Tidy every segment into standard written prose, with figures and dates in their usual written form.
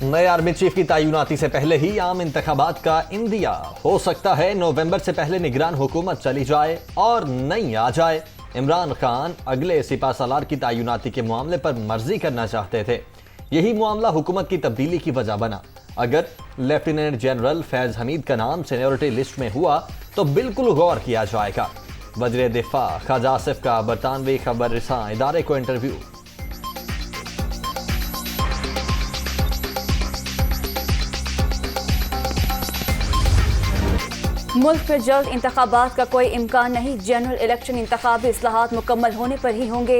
नए army chief की तैनाती से पहले ही आम इंतखाबात का इंदिया। हो सकता है नवंबर से पहले निगरान हुकूमत चली जाए और नई आ जाए। इमरान खान अगले सिपा सालार की तैनाती के मामले पर मर्जी करना चाहते थे। यही मामला हुकूमत की तब्दीली की वजह बना। अगर लेफ्टिनेंट जनरल फैज हमीद का नाम सीनियरिटी लिस्ट में हुआ तो बिल्कुल गौर किया जाएगा। वज़ीर दिफा ख्वाजा आसिफ का बरतानवी खबर रसां इदारे को इंटरव्यू। मुल्क में जल्द इंतखाबात का कोई इम्कान नहीं। जनरल इलेक्शन इंतखाबी इस्लाहात मुकम्मल होने पर ही होंगे।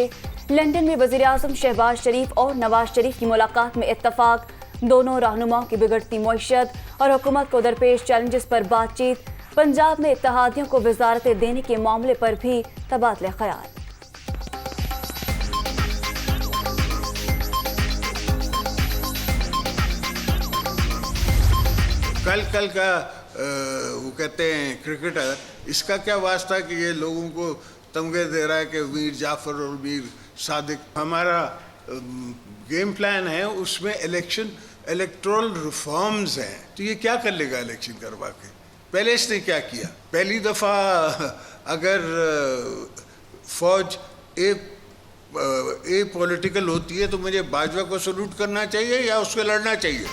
लंदन में वज़ीर आज़म शहबाज शरीफ और नवाज शरीफ की मुलाकात में इत्तफाक। दोनों रहनुमाओं की बिगड़ती मईशत और हुकूमत को दरपेश चैलेंजेस पर बातचीत। पंजाब में इत्तेहादियों को वजारतें देने के मामले पर भी तबादले ख्याल। कल का वो कहते हैं क्रिकेटर, इसका क्या वास्ता कि ये लोगों को तमगे दे रहा है कि मीर जाफर और मीर सादिक। हमारा गेम प्लान है, उसमें इलेक्टोरल रिफॉर्म्स हैं। तो ये क्या कर लेगा इलेक्शन करवा के? पहले इसने क्या किया? पहली दफ़ा अगर फौज ए पॉलिटिकल होती है तो मुझे बाजवा को सल्यूट करना चाहिए या उसको लड़ना चाहिए?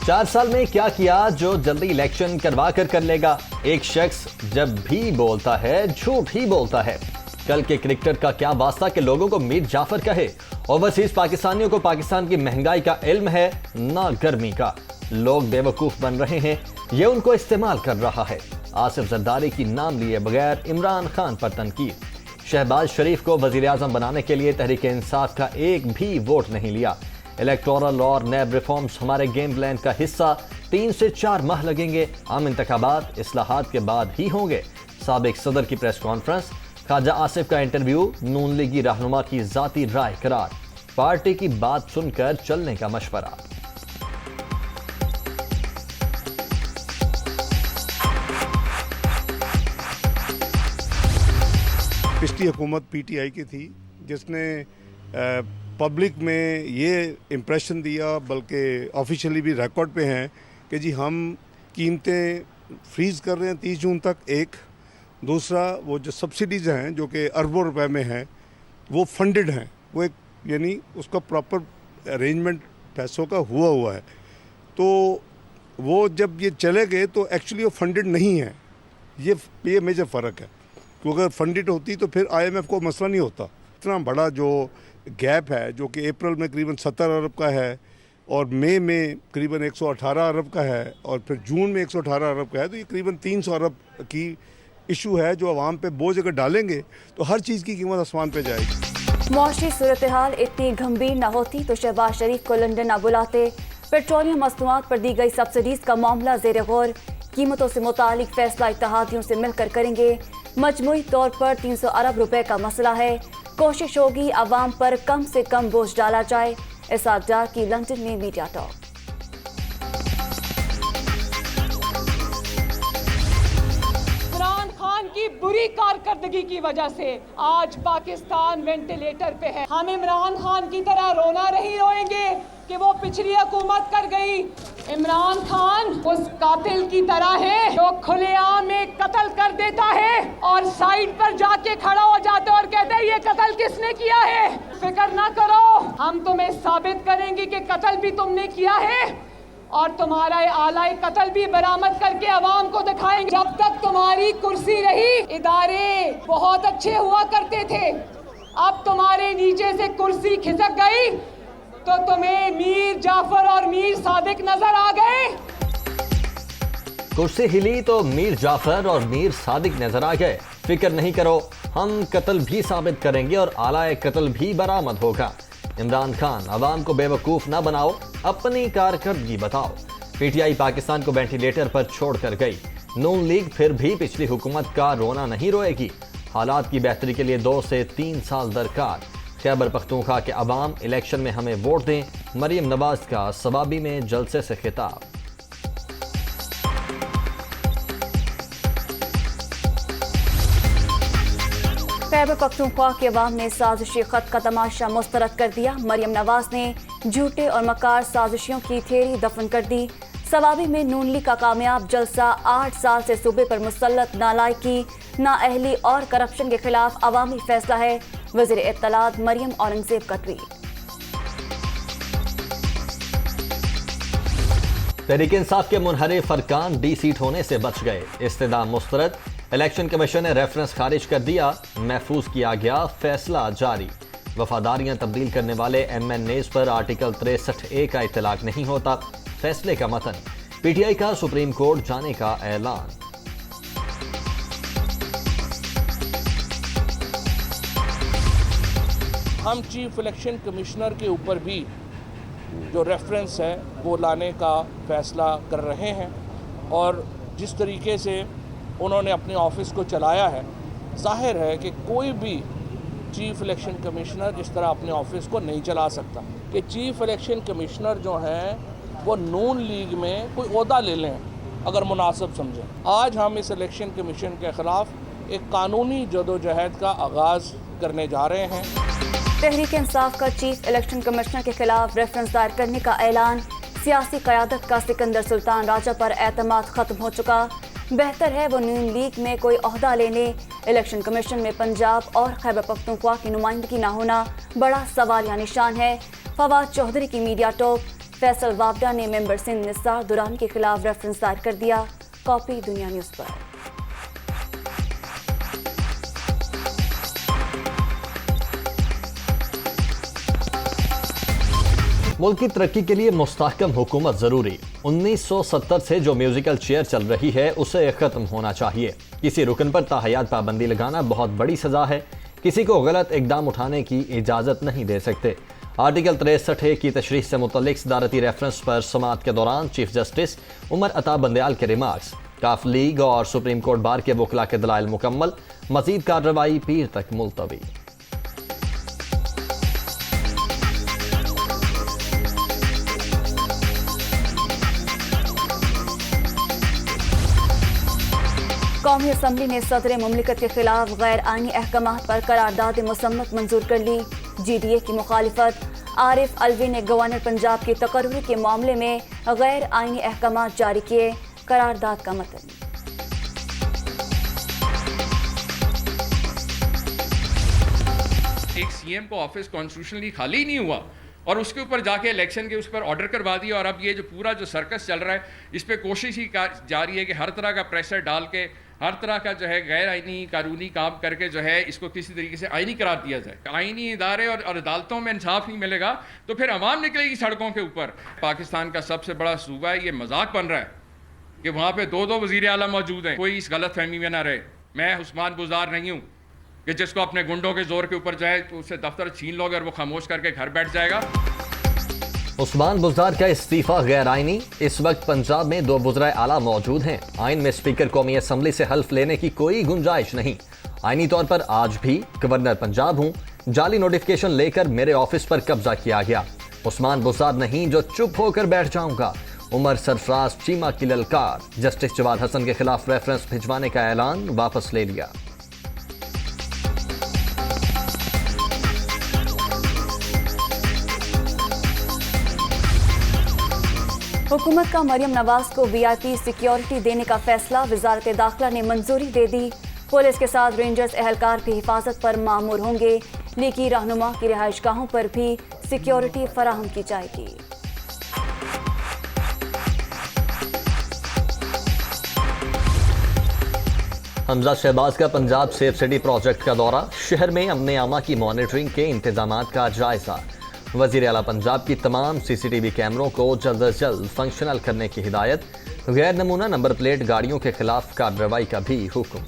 4 साल में क्या किया जो जल्दी इलेक्शन करवा कर लेगा? एक शख्स जब भी बोलता है झूठ ही बोलता है। कल के क्रिकेटर का क्या वास्ता कि लोगों को मीर जाफर कहे? ओवरसीज पाकिस्तानियों को पाकिस्तान की महंगाई का इल्म है ना गर्मी का। लोग बेवकूफ बन रहे हैं, ये उनको इस्तेमाल कर रहा है। आसिफ जरदारी की नाम लिए बगैर इमरान खान पर तनकीद। शहबाज शरीफ को वजीर आजम बनाने के लिए तहरीक इंसाफ का एक भी वोट नहीं लिया। इलेक्टोरल और नैब रिफॉर्म्स हमारे गेम प्लान का हिस्सा। 3 से 4 माह लगेंगे। आम इंतखाबात इस्लाहात के बाद ही होंगे। साबिक सदर की प्रेस कॉन्फ्रेंस, ख्वाजा आसिफ का इंटरव्यू, नून लीगी रहनुमा की जाती राय करार, पार्टी की बात सुनकर चलने का मशवरा। पिछली हुकूमत पीटीआई की थी जिसने पब्लिक में ये इम्प्रेशन दिया, बल्कि ऑफिशियली भी रिकॉर्ड पे हैं कि जी हम कीमतें फ्रीज़ कर रहे हैं 30 जून तक। एक दूसरा, वो जो सब्सिडीज़ हैं जो कि अरबों रुपए में हैं वो फंडेड हैं। वो एक यानी उसका प्रॉपर अरेंजमेंट पैसों का हुआ है। तो वो जब ये चले गए तो एक्चुअली वो फंडेड नहीं है। ये मेजर फ़र्क है। क्योंकि अगर फंडेड होती तो फिर IMF को मसला नहीं होता। इतना बड़ा जो गैप है जो कि अप्रैल में करीबन 70 अरब का है और मई में करीबन 118 अरब का है और फिर जून में 118 अरब का है, तो ये करीबन 300 अरब की इशू है जो आवाम पे बोझ अगर डालेंगे तो हर चीज़ की कीमत आसमान पे जाएगी। मुआशी सूरत हाल इतनी गंभीर न होती तो शहबाज शरीफ को लंदन न बुलाते। पेट्रोलियम मसनूआत पर दी गई सब्सिडीज का मामला ज़ेर गौर। कीमतों से मुतालिक फैसला इत्तेहादियों से मिलकर करेंगे। मजमूई तौर पर 300 अरब रुपए का मसला है। कोशिश होगी आवाम पर कम से कम बोझ डाला जाए। इसाक डार की लंदन में मीडिया टॉक। इमरान खान की बुरी कारकर्दगी की वजह से आज पाकिस्तान वेंटिलेटर पे है। हम इमरान खान की तरह रोना नहीं रोएंगे कि वो पिछली हुकूमत कर गई। इमरान खान उस कातिल की तरह है जो खुलेआम में कत्ल कर देता है और साइड पर जाके खड़ा हो जाता है और कहता है ये कत्ल किसने किया है। फिक्र ना करो, हम तुम्हें साबित करेंगे कि कत्ल भी तुमने किया है और तुम्हारा आला कत्ल भी बरामद करके अवाम को दिखाएंगे। जब तक तुम्हारी कुर्सी रही इदारे बहुत अच्छे हुआ करते थे। अब तुम्हारे नीचे से कुर्सी खिसक गई तो तुम्हें मीर जाफर और मीर सादिक नजर आ गए। कुर्सी हिली तो मीर जाफर और मीर सादिक नजर आ गए। फिक्र नहीं करो, हम कत्ल भी साबित करेंगे और आलाए कत्ल भी बरामद होगा। इमरान खान, अवाम को बेवकूफ ना बनाओ, अपनी कारकर्दगी बताओ। पीटीआई पाकिस्तान को वेंटिलेटर पर छोड़कर गई। नून लीग फिर भी पिछली हुकूमत का रोना नहीं रोएगी। हालात की बेहतरी के लिए 2 से 3 साल दरकार। खैबर पख्तूनख्वा के अवाम, इलेक्शन में हमें वोट दें। मरियम नवाज का सवाबी में जलसे से खिताब। खैबर पख्तूनख्वा के अवाम ने साजिशी खत का तमाशा मुस्तरद कर दिया। मरियम नवाज ने झूठे और मकार साजिशों की थियरी दफन कर दी। सवाबी में नून लीग का कामयाब जलसा, 8 साल से सूबे पर मुसल्लत नालायकी, नाअहली और करप्शन के खिलाफ अवामी फैसला है। वज़ीर इत्तलात मरियम औरंगजेब का ट्वीट। तहरीक इंसाफ के मुनहरिफ अरकान डी सीट होने से बच गए। इस्तेदाम मुस्तरद। इलेक्शन कमीशन ने रेफरेंस खारिज कर दिया। महफूज किया गया फैसला जारी। वफादारियां तब्दील करने वाले MNAs पर आर्टिकल 63A का इतलाक नहीं होता। फैसले का मतन। PTI का सुप्रीम कोर्ट जाने का ऐलान। हम चीफ इलेक्शन कमिश्नर के ऊपर भी जो रेफरेंस है वो लाने का फैसला कर रहे हैं, और जिस तरीके से उन्होंने अपने ऑफिस को चलाया है, जाहिर है कि कोई भी चीफ इलेक्शन कमिश्नर इस तरह अपने ऑफिस को नहीं चला सकता। कि चीफ इलेक्शन कमिश्नर जो हैं वो नून लीग में कोई ओहदा ले लें अगर मुनासिब समझें। आज हम इस इलेक्शन कमीशन के ख़िलाफ़ एक कानूनी जदोजहद का आगाज़ करने जा रहे हैं। तहरीक इंसाफ का चीफ इलेक्शन कमिश्नर के खिलाफ रेफरेंस दायर करने का ऐलान। सियासी क़यादत का सिकंदर सुल्तान राजा पर एतमाद ख़त्म हो चुका। बेहतर है वो नून लीग में कोई ओहदा लेने। इलेक्शन कमीशन में पंजाब और खैबर पख्तूनख्वा की नुमाइंदगी ना होना बड़ा सवालिया निशान है। फवाद चौधरी की मीडिया टॉक। फैसल वावडा ने मेंबर सिंध निसार दुरानी के खिलाफ रेफरेंस दायर कर दिया। कॉपी दुनिया न्यूज़ पर। मुल्क की तरक्की के लिए मुस्तहकम हुकूमत ज़रूरी। 1970 से जो म्यूजिकल चेयर चल रही है उसे ख़त्म होना चाहिए। किसी रुकन पर ताहयात पाबंदी लगाना बहुत बड़ी सज़ा है। किसी को गलत इकदाम उठाने की इजाज़त नहीं दे सकते। आर्टिकल 63A की तशरीह से मुतल्लिक सदारती रेफरेंस पर समाअत के दौरान चीफ जस्टिस उमर अता बंदयाल के रिमार्क्स। काफ लीग और सुप्रीम कोर्ट बार के वकला के दलाइल मुकम्मल। मज़ीद कार्रवाई पीर तक मुलतवी। कौमी असम्बली ने सदर मुमलिकत के खिलाफ गैर आइनी अहकामात पर करारदाद मुसम्मत मंजूर कर ली। GDA की मुखालिफत। आरिफ अलवी ने गवर्नर पंजाब की तकर्री के मामले में गैर आइनी अहकामात जारी किए। करारदाद का मतन। एक CM को ऑफिस कॉन्स्टिट्यूशनली खाली ही नहीं हुआ और उसके ऊपर जाके इलेक्शन के उस पर ऑर्डर करवा दिया। और अब ये जो पूरा जो सर्कस चल रहा है, इस पे कोशिश ही जारी है कि हर तरह का प्रेशर डाल के, हर तरह का जो है गैर आइनी कानूनी काम करके जो है इसको किसी तरीके से आइनी करार दिया जाए। आइनी इदारे और अदालतों में इंसाफ नहीं मिलेगा तो फिर अवाम निकलेगी सड़कों के ऊपर। पाकिस्तान का सबसे बड़ा सूबा है, ये मजाक बन रहा है कि वहाँ पे 2 वज़ीर आला मौजूद हैं। कोई इस गलत फहमी में ना रहे। मैं उस्मान बुज़दार नहीं हूँ कि जिसको अपने गुंडों के जोर के ऊपर जाए तो उससे दफ्तर छीन लोगे और वो खामोश करके घर बैठ जाएगा। उस्मान बुज़दार का इस्तीफा गैर आइनी। इस वक्त पंजाब में 2 वज़राए आला मौजूद हैं। आइन में स्पीकर कौमी असम्बली से हल्फ लेने की कोई गुंजाइश नहीं। आइनी तौर पर आज भी गवर्नर पंजाब हूँ। जाली नोटिफिकेशन लेकर मेरे ऑफिस पर कब्जा किया गया। उस्मान बुज़दार नहीं जो चुप होकर बैठ जाऊंगा। उमर सरफराज चीमा की ललकार। जस्टिस जवाद हसन के खिलाफ रेफरेंस भिजवाने का ऐलान वापस ले लिया। हुकूमत का मरियम नवाज को VIP सिक्योरिटी देने का फैसला। वजारत दाखिला ने मंजूरी दे दी। पुलिस के साथ रेंजर्स एहलकार भी हिफाजत पर मामूर होंगे। लीगी रहनुमा की रिहाइशगाहों पर भी सिक्योरिटी फराहम की जाएगी। हमजा शहबाज का पंजाब सेफ सिटी प्रोजेक्ट का दौरा। शहर में अमन आमा की मॉनिटरिंग के इंतजामात का जायजा। वज़ीर आला पंजाब की तमाम CCTV कैमरों को जल्द अज जल्द फंक्शनल करने की हिदायत। गैर नमूना नंबर प्लेट गाड़ियों के खिलाफ कार्रवाई का भी हुक्म।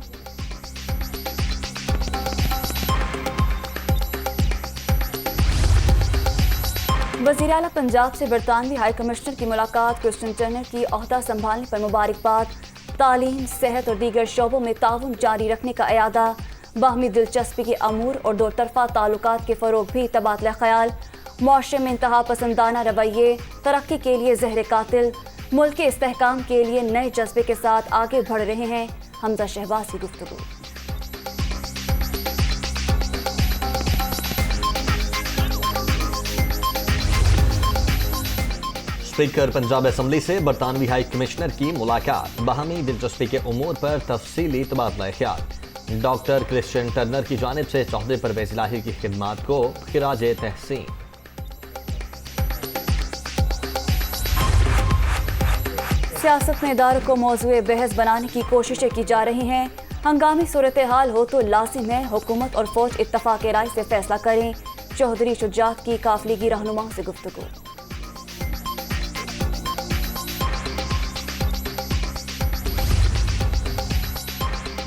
वज़ीर आला पंजाब से बरतानवी हाई कमिश्नर की मुलाकात। क्रिस्टियन टर्नर की ओहदा संभालने पर मुबारकबाद। तालीम, सेहत और दीगर शोबों में ताउन जारी रखने का इरादा। बाहमी दिलचस्पी के अमूर और 2 तरफा ताल्लुकात के फ़रोग भी तबादला ख्याल। मुआशरे में इंतहा पसंदाना रवैये तरक्की के लिए ज़हर कातिल। मुल्क के इस्तेहकाम के लिए नए जज्बे के साथ आगे बढ़ रहे हैं। हमजा शहबाज की गुफ्तगू। स्पीकर पंजाब असम्बली से बरतानवी हाई कमिश्नर की मुलाकात, बाहमी दिलचस्पी के उमूर पर तफसीली तबादला ख्याल। डॉक्टर क्रिश्चियन टर्नर की जानिब से चौहदे परवेज इलाही की खिदमात को खिराज तहसीन। सियासत में इदारों को मौजूए बहस बनाने की कोशिशें की जा रही हैं। हंगामी सूरत हाल हो तो लाजिम है हुकूमत और फौज इत्तफाक राय से फैसला करें। चौधरी शुजात की काफिलेगी रहनुमा से गुफ्तगू।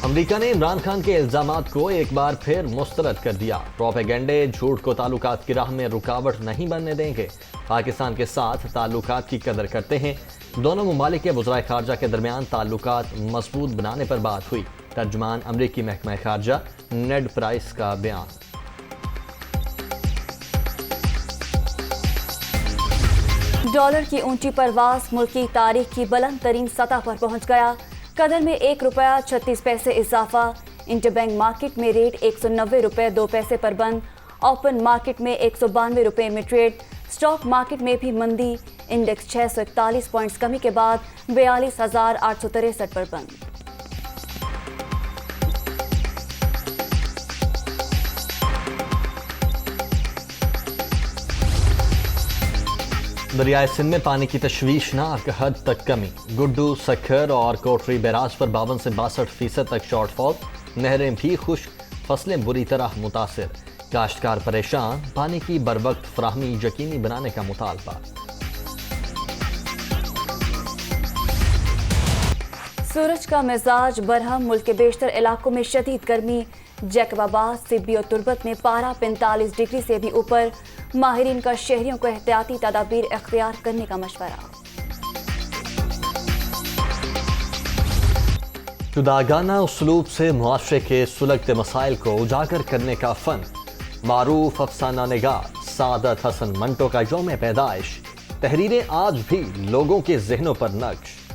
अमरीका ने इमरान खान के इल्जामात को एक बार फिर मुस्तरद कर दिया। प्रोपेगेंडे झूठ को ताल्लुकात की राह में रुकावट नहीं बनने देंगे। पाकिस्तान के साथ ताल्लुकात की कदर करते हैं। दोनों ममालिक के वज़राए खारजा के दरमियान ताल्लुकात मजबूत बनाने पर बात हुई। तर्जुमान अमरीकी महकमा खारजा नेड प्राइस का बयान। डॉलर की ऊंची परवाज मुल्क की तारीख की बुलंद तरीन सतह पर पहुंच गया। कदर में ₹1.36 इजाफा। इंटरबैंक मार्केट में रेट ₹190.02 पर बंद। ओपन मार्केट में ₹192 में ट्रेड। स्टॉक मार्केट में भी मंदी। इंडेक्स 641 पॉइंट्स कमी के बाद 42,863 पर बंद। दरियाए सिंध में पानी की तशवीशनाक हद तक कमी। गुड्डू, सखर और कोटरी बैराज पर 52 से 62% तक शॉर्टफॉल। नहरें भी खुश्क, फसलें बुरी तरह मुतासिर। काश्तकार परेशान, पानी की बरवक्त फराहमी यकीनी बनाने का मुतालबा। सूरज का मिजाज बरहम। मुल्क के बेशतर इलाकों में शदीद गर्मी। जैकबाबाद, सिब्बी और तुर्बत में पारा 45 डिग्री से भी ऊपर। माहिरीन का शहरियों को एहतियाती तदाबीर इख्तियार करने का मशवरा। जुदागाना उसलूब से मुआशरे के सुलगते मसाइल को उजागर करने का फन। मारूफ अफसाना निगार सादत हसन मंटो का यौम पैदाइश। तहरीरें आज भी लोगों के जहनों पर नक्श।